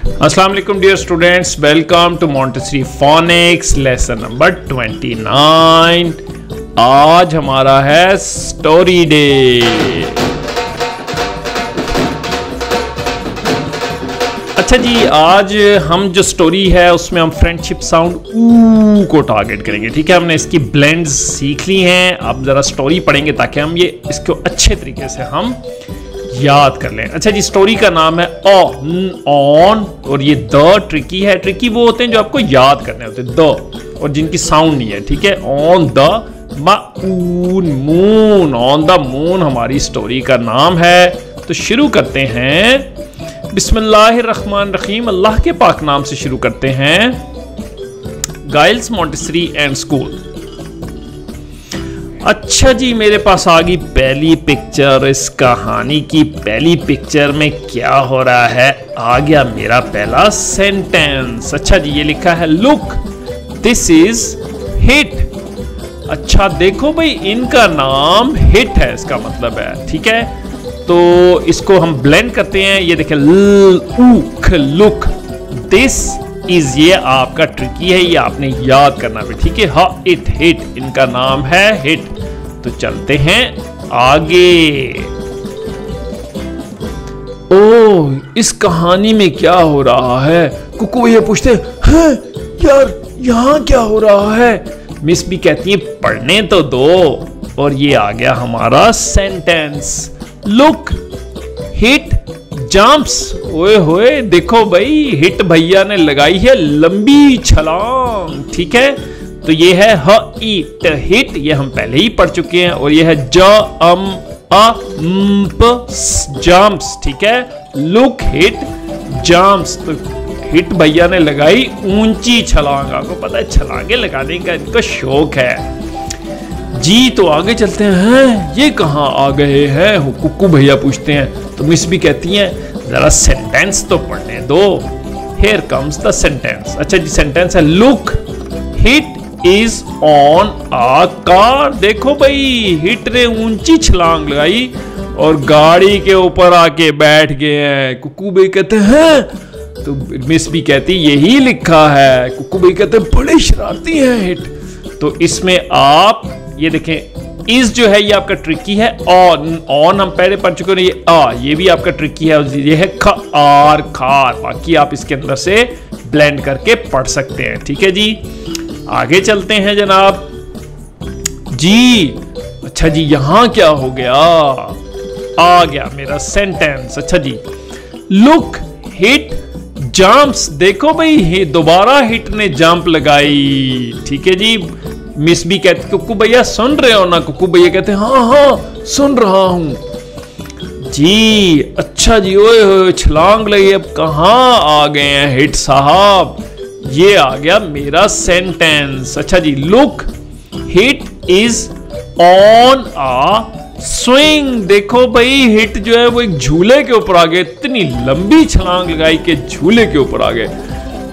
अस्सलाम वालेकुम dear students, welcome to Montessori phonics lesson number 29। आज हमारा है स्टोरी डे। अच्छा जी, आज हम जो स्टोरी है उसमें हम फ्रेंडशिप साउंड ऊ को टारगेट करेंगे। ठीक है, हमने इसकी ब्लेंड्स सीख ली हैं। अब जरा स्टोरी पढ़ेंगे ताकि हम ये इसको अच्छे तरीके से हम याद कर लें। अच्छा जी, स्टोरी का नाम है ऑन, और ये द ट्रिकी है। ट्रिकी वो होते हैं जो आपको याद करने होते हैं, द, और जिनकी साउंड नहीं है। ठीक है, on the moon, on the moon हमारी स्टोरी का नाम है। तो शुरू करते हैं। बिस्मिल्लाहिर्रहमानिर्रहीम, अल्लाह के पाक नाम से शुरू करते हैं। Giles Montessori and school. अच्छा जी, मेरे पास आ गई पहली पिक्चर। इस कहानी की पहली पिक्चर में क्या हो रहा है? आ गया मेरा पहला सेंटेंस। अच्छा जी, ये लिखा है लुक दिस इज हिट। अच्छा देखो भाई, इनका नाम हिट है, इसका मतलब है। ठीक है, तो इसको हम ब्लेंड करते हैं। ये देखें, लुक दिस इज, ये आपका ट्रिकी है, ये आपने याद करना भी। ठीक है, हाँ, इट हिट, इनका नाम है हिट। तो चलते हैं आगे। ओह, इस कहानी में क्या हो रहा है? कुकू ये पूछते हैं, यार यहाँ क्या हो रहा है? मिस भी कहती है पढ़ने तो दो। और ये आ गया हमारा सेंटेंस, लुक हिट जंप्स। ओए होए, देखो भाई, हिट भैया ने लगाई है लंबी छलांग। ठीक है, तो ये है हिट, हिट ये हम पहले ही पढ़ चुके हैं। और ये है जंप्स। ठीक है, लुक हिट जंप्स। तो हिट भैया ने लगाई ऊंची छलांग। आपको पता है छलांगे लगाने का इनको शौक है जी। तो आगे चलते हैं। ये कहाँ आ गए हैं? कुक्कू भैया पूछते हैं। तो मिस भी कहती हैं जरा सेंटेंस तो पढ़ने दो। Here comes the sentence। अच्छा जी, सेंटेंस है look hit is on a car. देखो भाई, हिट ने ऊंची छलांग लगाई और गाड़ी के ऊपर आके बैठ गए हैं। कुक्कू भाई कहते हैं, तो मिस भी कहती यही लिखा है। कुक्कू भाई कहते हैं बड़े शरारती हैं हिट। तो इसमें आप ये देखें, इस जो है ये आपका ट्रिकी है। ऑन हम पहले पढ़ चुके हैं। ये भी आपका ट्रिकी है। ये है खार, बाकी आप इसके अंदर से ब्लेंड करके पढ़ सकते हैं। ठीक है जी, आगे चलते हैं जनाब जी। अच्छा जी, यहां क्या हो गया? आ गया मेरा सेंटेंस। अच्छा जी, लुक हिट जंप्स। देखो भाई, दोबारा हिट ने जंप लगाई। ठीक है जी, मिस भी कहती कुक्कू भैया सुन रहे हो ना? कुक्कू भैया कहते हैं हाँ हाँ सुन रहा हूं जी। अच्छा जी, ओए होए, छलांग लगी। अब कहाँ आ गए हैं हिट साहब? ये आ गया मेरा सेंटेंस। अच्छा जी, look hit is on a swing. देखो भाई, हिट जो है वो एक झूले के ऊपर आ गए। इतनी लंबी छलांग लगाई कि झूले के ऊपर आ गए।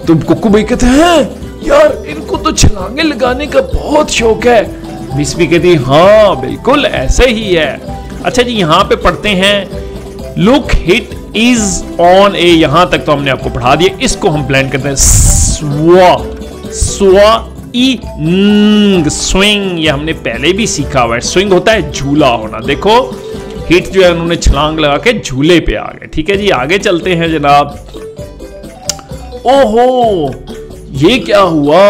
तो कुक्कू भाई कहते हैं यार इनको तो छलांगे लगाने का बहुत शौक है। मिस भी कहती हाँ बिल्कुल ऐसे ही है। अच्छा जी, यहां पे पढ़ते हैं लुक हिट इज ऑन ए। यहां तक तो हमने आपको पढ़ा दिया। इसको हम ब्लेंड करते हैं स्विंग। ये हमने पहले भी सीखा हुआ है। स्विंग होता है झूला होना। देखो, हिट जो है उन्होंने छलांग लगा के झूले पे आ गए। ठीक है जी, आगे चलते हैं जनाब। ओहो, ये क्या हुआ?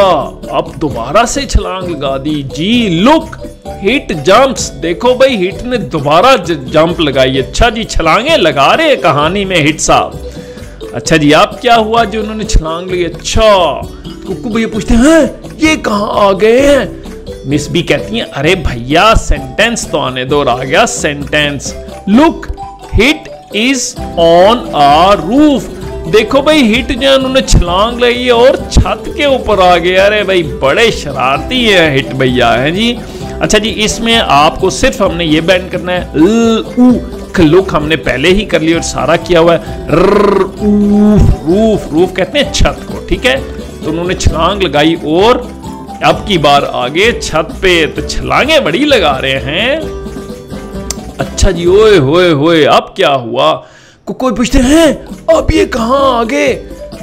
अब दोबारा से छलांग लगा दी जी। Look it jumps. देखो भाई, हिट ने दोबारा जंप लगाई। अच्छा जी, छलांगे लगा रहे कहानी में हिट साहब। अच्छा जी, अब क्या हुआ जो उन्होंने छलांग लगी? अच्छा, कुक्कू भैया पूछते हैं ये कहाँ आ गए हैं? मिस भी कहती हैं अरे भैया सेंटेंस तो आने दो। आ गया sentence, look hit is on a roof. देखो भाई, हिट जो उन्होंने छलांग लगाई और छत के ऊपर आ गए। अरे भाई, बड़े शरारती है हिट भैया है जी। अच्छा जी, इसमें आपको सिर्फ हमने ये बैंड करना है। लुक हमने पहले ही कर लिया और सारा किया हुआ है। रूफ कहते हैं छत को। ठीक है, तो उन्होंने छलांग लगाई और अब की बार आगे छत पे। तो छलांगे बड़ी लगा रहे हैं। अच्छा जी, ओए होए होए, अब क्या हुआ? कोई पूछते हैं अब ये कहाँ आ गए?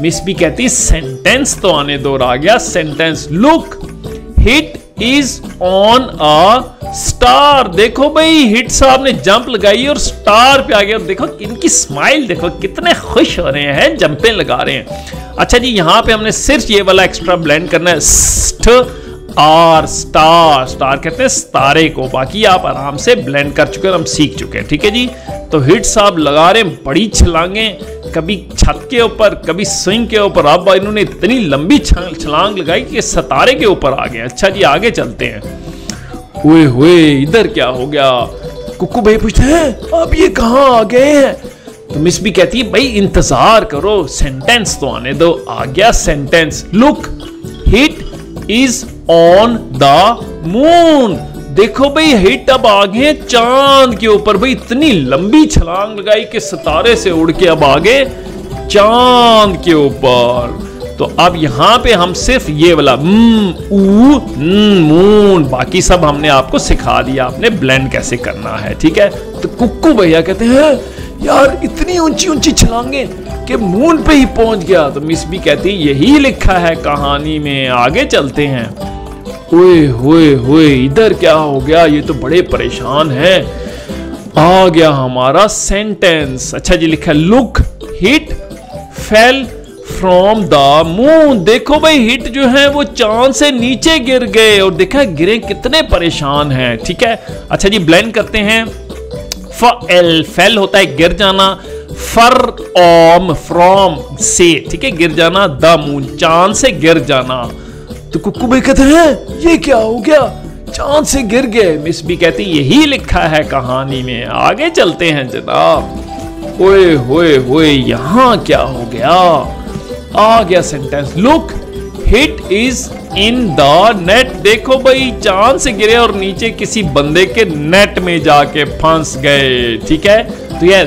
मिस बी कहती सेंटेंस तो आने दो, और आ गया sentence. Look hit is on a star. देखो भाई हिट साहब ने जंप लगाई और स्टार पे आ गया, और देखो इनकी स्माइल देखो, कितने खुश हो रहे हैं, जंपें लगा रहे हैं। अच्छा जी, यहां पे हमने सिर्फ ये वाला एक्स्ट्रा ब्लेंड करना है, आर स्टार, स्टार कहते हैं सितारे को। बाकी आप आराम से ब्लेंड कर चुके हैं, हम सीख चुके हैं। ठीक है जी, तो हिट साहब लगा रहे हैं बड़ी छलांगे, कभी छत के ऊपर, कभी स्विंग के ऊपर। अब इन्होंने इतनी लंबी छलांग लगाई कि सितारे के ऊपर आ गए। अच्छा जी, आगे चलते हैं। ओए होए, इधर क्या हो गया? कुक्कू भाई पूछते हैं अब ये कहां आ गए हैं? तो मिस भी कहती है भाई इंतजार करो, सेंटेंस तो आने दो। आ गया sentence. Look hit is on the moon. देखो भाई हिट अब आ गए चांद के ऊपर। भाई इतनी लंबी छलांग लगाई कि सितारे से उड़ के अब आगे चांद के ऊपर। तो अब यहां पे हम सिर्फ ये वाला मून, बाकी सब हमने आपको सिखा दिया, आपने ब्लेंड कैसे करना है। ठीक है, तो कुक्कू भैया कहते हैं यार इतनी ऊंची ऊंची छलांगे कि मून पे ही पहुंच गया। तो मिस भी कहती यही लिखा है कहानी में, आगे चलते हैं। ओए होए होए, इधर क्या हो गया? ये तो बड़े परेशान हैं। आ गया हमारा सेंटेंस। अच्छा जी, लिखा look hit fell from the moon. देखो भाई हिट जो है वो चांद से नीचे गिर गए, और देखा गिरे कितने परेशान हैं। ठीक है, अच्छा जी ब्लेंड करते हैं। फेल, फेल होता है गिर जाना, फ्रॉम से, ठीक है, गिर जाना, द मून चांद से गिर जाना। तो कुक्कू भाई कहते हैं ये क्या हो गया? चांद से गिर गए। मिस भी कहती यही लिखा है कहानी में, आगे चलते हैं जनाब। ओए होए होए, यहां क्या हो गया? आ गया sentence. Look hit is in the net. देखो भाई चांद से गिरे और नीचे किसी बंदे के नेट में जाके फंस गए। ठीक है, तो ये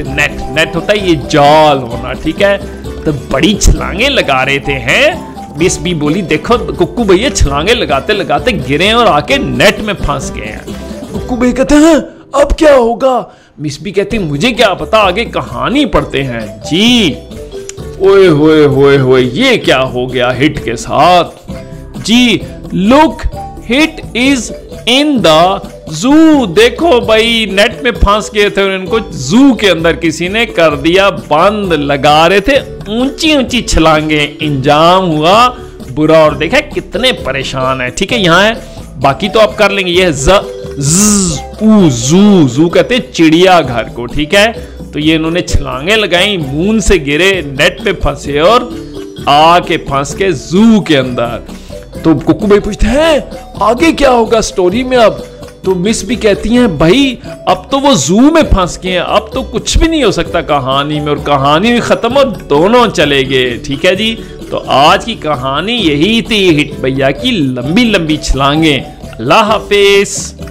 नेट, नेट होता है ये जाल होना। ठीक है, तो बड़ी छलांगे लगा रहे थे हैं। मिस बी बोली देखो कुक्कू भैया छलांगे लगाते लगाते गिरे और आके नेट में फंस गए हैं। कुक्कू भैया कहते हैं अब क्या होगा? मिस बी कहती मुझे क्या पता, आगे कहानी पढ़ते हैं जी। ओए होए होए होए, ये क्या हो गया हिट के साथ जी? Look hit is in the zoo. देखो भाई नेट में फंस गए थे और इनको जू के अंदर किसी ने कर दिया बंद। लगा रहे थे ऊंची ऊंची छलांगे, इंजाम हुआ बुरा, और देखा कितने परेशान है। ठीक है, यहां है, बाकी तो आप कर लेंगे। ये जू, जू कहते हैं चिड़ियाघर को। ठीक है, तो ये इन्होंने छलांगे लगाई, मून से गिरे, नेट पे फंसे और आके फंस के जू के अंदर। तो कुक्कू भाई पूछते हैं आगे क्या होगा स्टोरी में अब? तो मिस भी कहती हैं भाई अब तो वो जू में फंस गए हैं, अब तो कुछ भी नहीं हो सकता कहानी में, और कहानी भी खत्म और दोनों चले गए। ठीक है जी, तो आज की कहानी यही थी, हिट भैया की लंबी लंबी छलांगे। अल्लाह हाफिज।